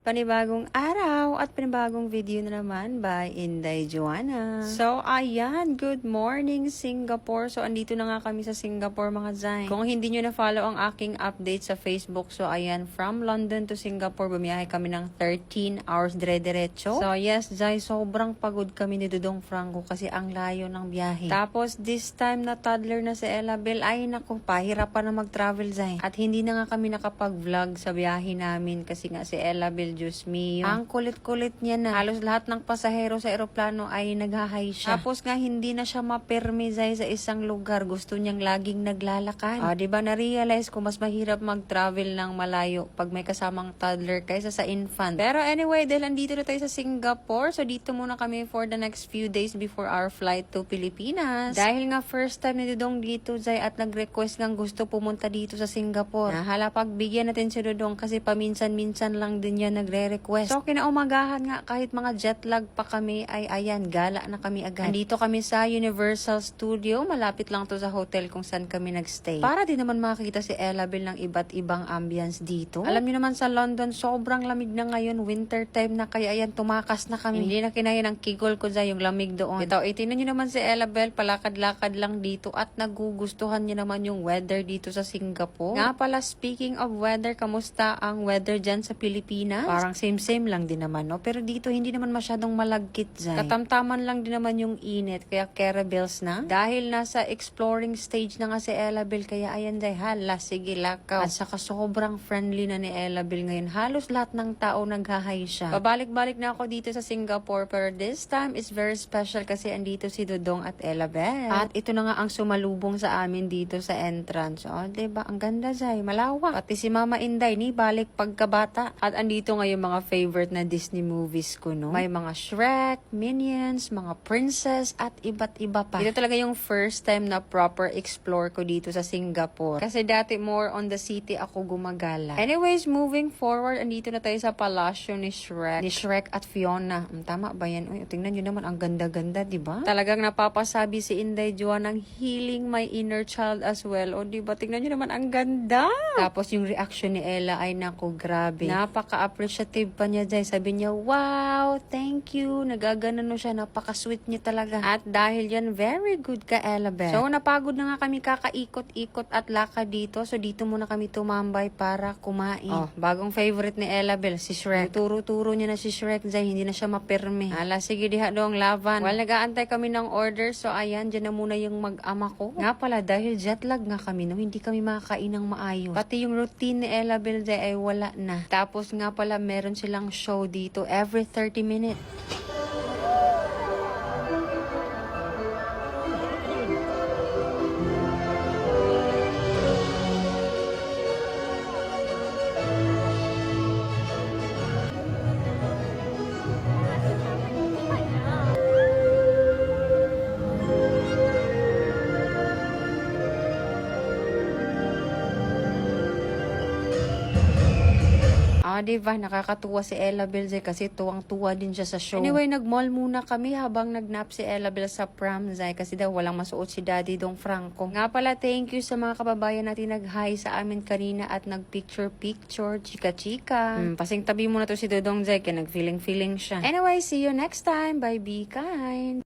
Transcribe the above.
Panibagong araw at panibagong video na naman by Inday Joanna. So, ayan, good morning Singapore. So, andito na nga kami sa Singapore mga Zay. Kung hindi nyo na-follow ang aking update sa Facebook, so ayan, from London to Singapore, bumiyahe kami ng 13 hours dire-diretso. So, yes, Zay, sobrang pagod kami ni Dudong Franco kasi ang layo ng biyahe. Tapos, this time na toddler na si Ellabel, ay naku, pahirapan na mag-travel, Zay. At hindi na nga kami nakapag-vlog sa biyahe namin kasi nga si Ellabel, Diyos mio. Ang kulit-kulit niya na. Halos lahat ng pasahero sa eroplano ay naghahay siya. Tapos nga hindi na siya mapermi sa isang lugar. Gusto niyang laging naglalakad. Diba na-realize ko mas mahirap mag-travel ng malayo pag may kasamang toddler kaysa sa infant. Pero anyway, dahil andito na tayo sa Singapore, so dito muna kami for the next few days before our flight to Pilipinas. Dahil nga first time ni Dudong dito, Zay, at nag-request ng gusto pumunta dito sa Singapore. Hala, pagbigyan natin si Dudong kasi paminsan-minsan lang din yan nagre-request. So, kinaumagahan nga, kahit mga jet lag pa kami, ay ayan, gala na kami agad. Andito kami sa Universal Studio. Malapit lang to sa hotel kung saan kami nagstay. Para din naman makita si Ellabel ng iba't ibang ambience dito. Alam niyo naman sa London, sobrang lamig na ngayon. Winter time na, kaya ayan, tumakas na kami. Hindi na kinaya ng kigol ko dyan yung lamig doon. Ito, itinan niyo naman si Ellabel, palakad-lakad lang dito at nagugustuhan niya naman yung weather dito sa Singapore. Nga pala, speaking of weather, kamusta ang weather dyan sa Pilipinas? Parang same-same lang din naman, no? Pero dito, hindi naman masyadong malagkit, Zay. Katamtaman lang din naman yung init, kaya carabels na. Dahil nasa exploring stage na nga si Ellabel, kaya ayan, Zay, hala, sige, lakaw. At saka sobrang friendly na ni Ellabel ngayon. Halos lahat ng tao naghahay siya. Babalik-balik na ako dito sa Singapore, pero this time is very special kasi andito si Dudong at Ellabel. At ito na nga ang sumalubong sa amin dito sa entrance. Diba? Ang ganda, Zay. Malawak. Pati si Mama Inday, ni balik pagkabata. At andito ngayon mga favorite na Disney movies ko, no? May mga Shrek, Minions, mga Princess, at iba't iba pa. Ito talaga yung first time na proper explore ko dito sa Singapore. Kasi dati more on the city ako gumagala. Anyways, moving forward, andito na tayo sa palasyo ni Shrek. Ni Shrek at Fiona. Tama ba yan? Uy, tingnan nyo naman, ang ganda-ganda, diba? Talagang napapasabi si Inday Joanna ng healing my inner child as well. O diba? Tingnan nyo naman, ang ganda! Tapos yung reaction ni Ella ay naku, grabe. Napaka-appreciative pa niya, Jay. Sabi niya, wow, thank you. Nagaganon no siya. Napaka-sweet niya talaga. At dahil yan, very good ka, Ellabel. So, napagod na nga kami kakaikot-ikot at lakad dito. So, dito muna kami tumambay para kumain. Bagong favorite ni Ellabel, si Shrek. Turo-turo niya na si Shrek, Jay. Hindi na siya mapirme. Ala, sige diha doong laban. While nag-aantay kami ng order, so ayan, dyan na muna yung mag-ama ko. Nga pala, dahil jet lag nga kami, no, hindi kami makakain ng maayos. Pati yung routine ni Ellabel, Jay, ay wala na. Tapos nga pala, meron silang show dito every 30 minutes. Diba? Nakakatuwa si Ellabel, Zay, kasi tuwang-tuwa din siya sa show. Anyway, nag-mall muna kami habang nagnap si Ellabel sa pram, Zay, kasi daw walang masuot si Daddy Dong Franco. Nga pala, thank you sa mga kababayan natin nag-hi sa amin kanina at nag-picture-picture, chika-chika. Pasing tabi mo na to si Dodong, Zay, kaya nag-feeling-feeling siya. Anyway, see you next time. Bye, be kind!